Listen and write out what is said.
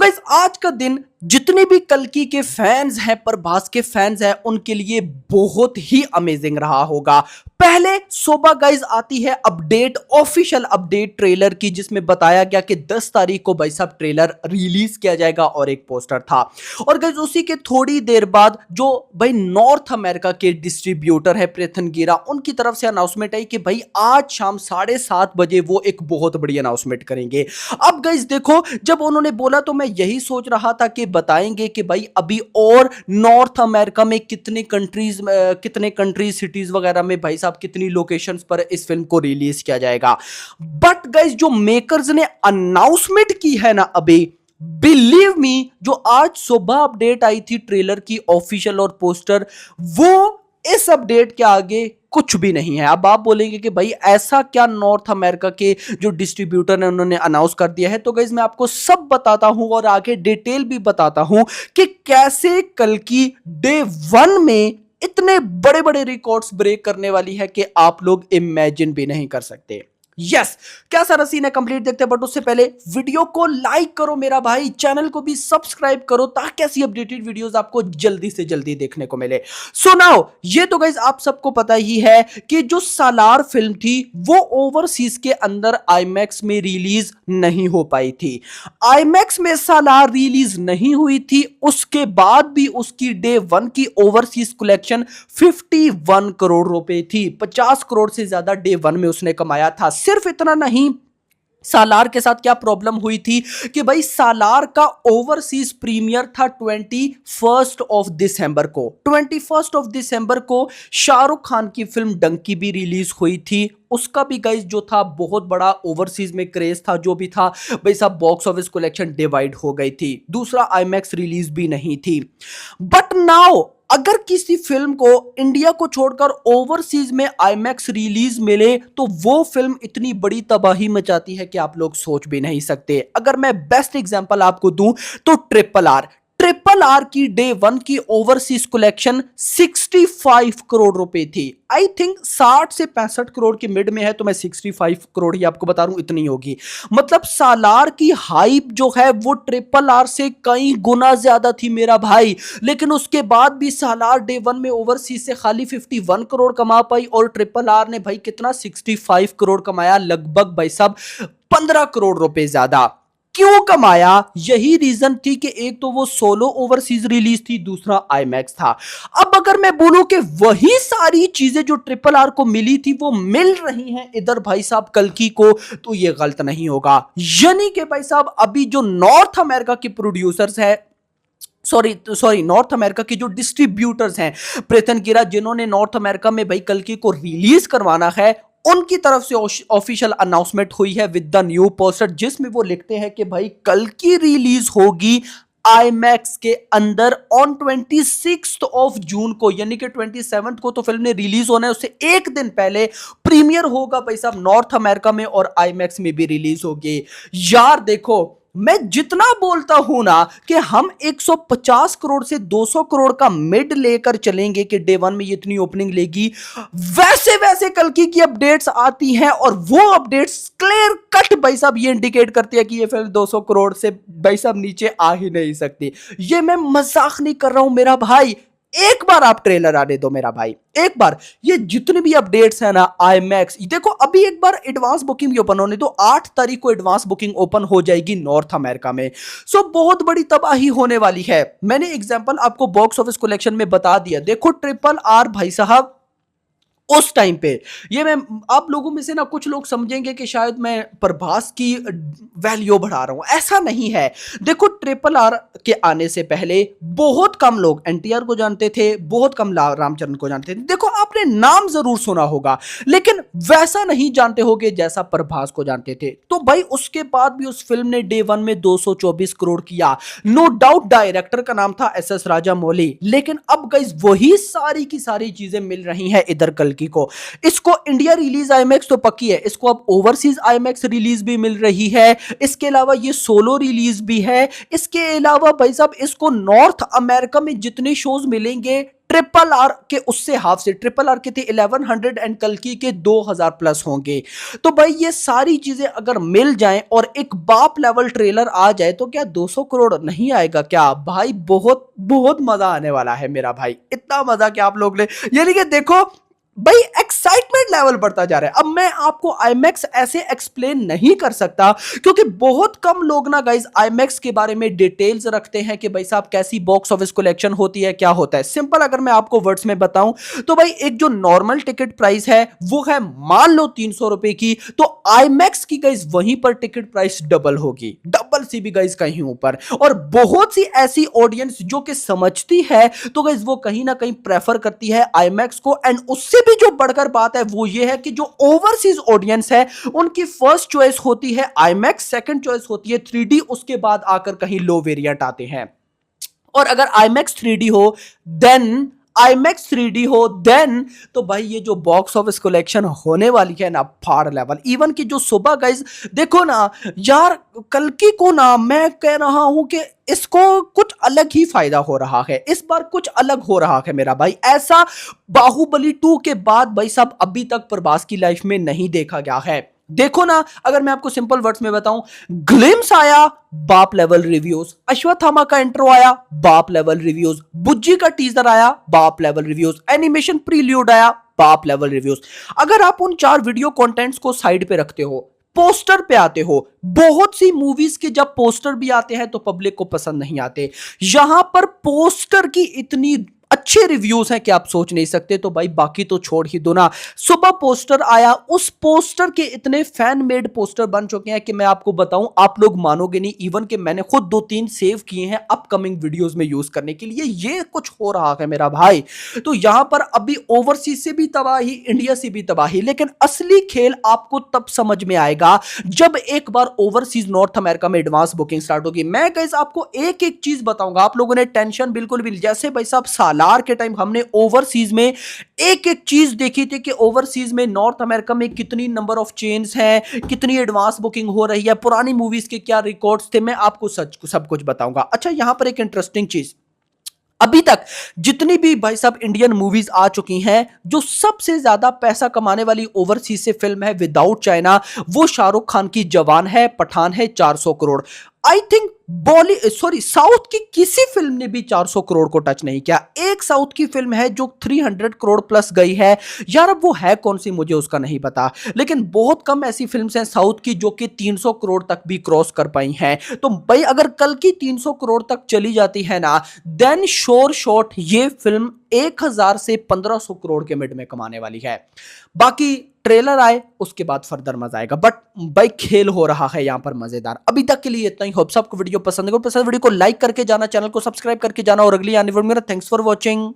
Guys आज का दिन जितने भी कल्कि के फैंस हैं, प्रभास के फैंस हैं, उनके लिए बहुत ही अमेजिंग रहा होगा। पहले सुबह गाइस आती है अपडेट, ऑफिशियल अपडेट ट्रेलर की, जिसमें बताया गया कि 10 तारीख को भाई साहब ट्रेलर रिलीज किया जाएगा और एक पोस्टर था। और गाइस उसी के थोड़ी देर बाद जो भाई नॉर्थ अमेरिका के डिस्ट्रीब्यूटर है प्रेथन गिरा, उनकी तरफ से अनाउंसमेंट आई कि भाई आज शाम 7:30 बजे वो एक बहुत बड़ी अनाउंसमेंट करेंगे। अब गाइस देखो, जब उन्होंने बोला तो मैं यही सोच रहा था कि बताएंगे कि भाई अभी और नॉर्थ अमेरिका में कितने कंट्रीज सिटीज वगैरह में भाई साहब कितनी लोकेशंस पर इस फिल्म को रिलीज किया जाएगा। बट गाइस जो मेकर्स ने अनाउंसमेंट की है ना, अभी बिलीव मी, जो आज सुबह अपडेट आई थी ट्रेलर की ऑफिशियल और पोस्टर, वो इस अपडेट के आगे कुछ भी नहीं है। अब आप बोलेंगे कि भाई ऐसा क्या नॉर्थ अमेरिका के जो डिस्ट्रीब्यूटर ने उन्होंने अनाउंस कर दिया है, तो गाइस मैं आपको सब बताता हूं और आगे डिटेल भी बताता हूं कि कैसे कल्कि डे 1 में इतने बड़े बड़े रिकॉर्ड्स ब्रेक करने वाली है कि आप लोग इमेजिन भी नहीं कर सकते। यस, क्या सारा सीन है कंप्लीट देखते हैं, बट उससे पहले वीडियो को लाइक करो मेरा भाई, चैनल को भी सब्सक्राइब करो ताकि ऐसी अपडेटेड वीडियोस आपको जल्दी से जल्दी देखने को मिले। सो नाउ ये तो गाइस आप सबको पता ही है कि जो सालार फिल्म थी वो ओवरसीज के अंदर आईमैक्स में रिलीज नहीं हो पाई थी। आईमैक्स में सालार रिलीज नहीं हुई थी, उसके बाद भी उसकी डे 1 की ओवरसीज कलेक्शन 51 करोड़ रुपए थी। 50 करोड़ से ज्यादा डे 1 में उसने कमाया था। सिर्फ इतना नहीं, सालार के साथ क्या प्रॉब्लम हुई थी कि भाई सालार का ओवरसीज प्रीमियर था 21 दिसंबर को शाहरुख खान की फिल्म डंकी भी रिलीज हुई थी। उसका भी गाइस जो था बहुत बड़ा ओवरसीज में क्रेज था, जो भी था भाई साहब बॉक्स ऑफिस कलेक्शन डिवाइड हो गई थी। दूसरा आईमैक्स रिलीज भी नहीं थी। बट नाउ अगर किसी फिल्म को इंडिया को छोड़कर ओवरसीज में आईमैक्स रिलीज मिले तो वो फिल्म इतनी बड़ी तबाही मचाती है कि आप लोग सोच भी नहीं सकते। अगर मैं बेस्ट एग्जांपल आपको दूं तो ट्रिपल आर की डे 1 की ओवरसीज कलेक्शन 65 करोड़ रुपए थी। आई थिंक 60 से 65 करोड़ की मिड में है, तो मैं 65 करोड़ ही आपको बता रहा हूं, इतनी होगी। मतलब सालार की हाइप जो है वो ट्रिपल आर से कई गुना ज्यादा थी मेरा भाई, लेकिन उसके बाद भी सालार डे 1 में ओवरसीज से खाली 51 करोड़ कमा पाई और ट्रिपल आर ने भाई कितना 65 करोड़ कमाया, लगभग भाई साहब 15 करोड़ रुपए ज्यादा। क्यों कमाया? यही रीजन थी कि एक तो वो सोलो ओवरसीज रिलीज थी, दूसरा आईमैक्स था। अब अगर मैं बोलूं कि वही सारी चीजें जो ट्रिपल आर को मिली थी वो मिल रही हैं इधर भाई साहब कल्कि को, तो ये गलत नहीं होगा। यानी कि भाई साहब अभी जो नॉर्थ अमेरिका के प्रोड्यूसर्स है, सॉरी नॉर्थ अमेरिका के जो डिस्ट्रीब्यूटर्स हैं प्रेथन गिरा, जिन्होंने नॉर्थ अमेरिका में भाई कल्कि को रिलीज करवाना है, उनकी तरफ से ऑफिशियल अनाउंसमेंट हुई है विद द न्यू पोस्टर, जिसमें वो लिखते हैं कि भाई कल्कि रिलीज होगी आईमैक्स के अंदर ऑन 26 ऑफ जून को, यानी कि 27 को तो फिल्म ने रिलीज होना है, उससे एक दिन पहले प्रीमियर होगा भाई साहब नॉर्थ अमेरिका में और आईमैक्स में भी रिलीज होगी। यार देखो, मैं जितना बोलता हूं ना कि हम 150 करोड़ से 200 करोड़ का मिड लेकर चलेंगे कि डे 1 में ये इतनी ओपनिंग लेगी, वैसे वैसे कल्कि की अपडेट्स आती हैं और वो अपडेट्स क्लियर कट भाई साहब ये इंडिकेट करती है कि ये फिल्म 200 करोड़ से भाई साहब नीचे आ ही नहीं सकती। ये मैं मजाक नहीं कर रहा हूं मेरा भाई, एक बार आप ट्रेलर आने दो मेरा भाई, एक बार ये जितने भी अपडेट्स है ना आईमैक्स, देखो अभी एक बार एडवांस बुकिंग भी ओपन होने दो, 8 तारीख को एडवांस बुकिंग ओपन हो जाएगी नॉर्थ अमेरिका में। सो बहुत बड़ी तबाही होने वाली है। मैंने एग्जांपल आपको बॉक्स ऑफिस कलेक्शन में बता दिया। देखो ट्रिपल आर भाई साहब उस टाइम पे, ये मैं आप लोगों में से ना कुछ लोग समझेंगे कि शायद मैं प्रभास की वैल्यू बढ़ा रहा हूं, ऐसा नहीं है। देखो ट्रिपल आर के आने से पहले बहुत कम लोग एनटीआर को जानते थे, बहुत कम रामचरण को जानते थे। देखो आपने नाम जरूर सुना होगा लेकिन वैसा नहीं जानते होगे जैसा प्रभास को जानते थे। तो भाई उसके बाद भी उस फिल्म ने डे 1 में 224 करोड़ किया। नो डाउट डायरेक्टर का नाम था एस एस राजामौली, लेकिन अब गाइस वही सारी की सारी चीजें मिल रही हैं इधर कल को। इसको इंडिया रिलीज आईमैक्स तो पक्की है, इसको अब ओवरसीज आईमैक्स रिलीज भी मिल रही है, इसके अलावा ये सोलो रिलीज भी है, इसके अलावा भाई साहब इसको नॉर्थ अमेरिका में जितने शोज मिलेंगे ट्रिपल आर के उससे हाफ से, ट्रिपल आर के थे 1100 एंड कल्कि के 2000 प्लस होंगे। तो भाई ये सारी चीजें अगर मिल जाएं और एक बाप लेवल ट्रेलर आ जाए तो क्या 200 करोड़ नहीं आएगा क्या भाई? बहुत बहुत मजा आने वाला है मेरा भाई, इतना मजा कि आप लोग ने, यानी कि देखो भाई एक्साइटमेंट लेवल बढ़ता जा रहा है। अब मैं आपको आईमैक्स ऐसे एक्सप्लेन नहीं कर सकता क्योंकि बहुत कम लोग ना गाइस आईमैक्स के बारे में डिटेल्स रखते हैं कि भाई साहब कैसी बॉक्स ऑफिस कलेक्शन होती है, क्या होता है। सिंपल अगर मैं आपको वर्ड्स में बताऊं तो भाई एक जो नॉर्मल टिकट प्राइस है वो है मान लो 300 रुपए की, तो आईमैक्स की गाइस वहीं पर टिकट प्राइस डबल होगी, डबल सी भी गाइस कहीं ऊपर। और बहुत सी ऐसी ऑडियंस जो कि समझती है तो गाइस वो कहीं ना कहीं प्रेफर करती है आईमैक्स को। एंड उससे भी जो बढ़कर बात है वो ये है कि जो ओवरसीज ऑडियंस है उनकी फर्स्ट चॉइस होती है आईमैक्स, सेकंड चॉइस होती है 3D, उसके बाद आकर कहीं लो वेरिएंट आते हैं। और अगर आईमैक्स 3D हो देन आईमैक्स 3D हो देन तो भाई ये जो बॉक्स ऑफिस कलेक्शन होने वाली है ना फाड़ लेवल। इवन कि जो सुबह गाइस देखो ना यार, कल की को ना मैं कह रहा हूं कि इसको कुछ अलग ही फायदा हो रहा है, इस बार कुछ अलग हो रहा है मेरा भाई। ऐसा बाहुबली 2 के बाद भाई साहब अभी तक प्रभास की लाइफ में नहीं देखा गया है। देखो ना, अगर मैं आपको सिंपल वर्ड्स में बताऊं, ग्लिम्स आया बाप लेवल रिव्यूज, अश्वत्थामा का इंट्रो आया बाप लेवल रिव्यूज, बुज्जी का टीजर आया बाप लेवल रिव्यूज, एनिमेशन प्रील्यूड आया बाप लेवल रिव्यूज। अगर आप उन 4 वीडियो कंटेंट्स को साइड पे रखते हो, पोस्टर पे आते हो, बहुत सी मूवीज के जब पोस्टर भी आते हैं तो पब्लिक को पसंद नहीं आते, यहां पर पोस्टर की इतनी अच्छे रिव्यूज हैं कि आप सोच नहीं सकते। तो भाई बाकी तो छोड़ ही दो ना, सुबह पोस्टर आया, उस पोस्टर के इतने फैन मेड पोस्टर बन चुके हैं कि मैं आपको बताऊं आप लोग मानोगे नहीं। इवन कि मैंने खुद 2-3 सेव किए हैं अपकमिंग वीडियोस में यूज करने के लिए। ये कुछ हो रहा है मेरा भाई। तो यहां पर अभी ओवरसीज से भी तबाही, इंडिया से भी तबाही, लेकिन असली खेल आपको तब समझ में आएगा जब एक बार ओवरसीज नॉर्थ अमेरिका में एडवांस बुकिंग स्टार्ट होगी। मैं गाइस आपको एक एक चीज बताऊंगा, आप लोगों ने टेंशन बिल्कुल भी, जैसे भाई साहब सालार के टाइम हमने ओवरसीज में एक एक चीज देखी थी कि ओवरसीज में नॉर्थ अमेरिका में कितनी नंबर ऑफ चेन्स हैं, कितनी एडवांस बुकिंग हो रही है, पुरानी मूवीज के क्या रिकॉर्ड्स थे, मैं आपको सब कुछ बताऊंगा। अच्छा यहां पर एक इंटरेस्टिंग चीज, अभी तक जितनी भी भाई साहब इंडियन मूवीज आ चुकी हैं, जो सबसे ज्यादा पैसा कमाने वाली ओवरसीज से फिल्म है विदाउट चाइना, वो शाहरुख खान की जवान है, पठान है 400 करोड़। आई थिंक साउथ की किसी फिल्म ने भी 400 करोड़ को टच नहीं किया। एक साउथ की फिल्म है जो 300 करोड़ प्लस गई है यार, अब वो है कौन सी मुझे उसका नहीं पता, लेकिन बहुत कम ऐसी फिल्म्स हैं साउथ की जो कि 300 करोड़ तक भी क्रॉस कर पाई हैं। तो भाई अगर कल की 300 करोड़ तक चली जाती है ना, देन श्योर शॉट ये फिल्म 1000 से 1500 करोड़ के मिड में कमाने वाली है। बाकी ट्रेलर आए उसके बाद फर्दर मजा आएगा, बट भाई खेल हो रहा है यहां पर मजेदार। अभी तक के लिए इतना ही। होप सबको वीडियो पसंद है, वीडियो को लाइक करके जाना, चैनल को सब्सक्राइब करके जाना, और अगली आने वाली मेरा थैंक्स फॉर वॉचिंग।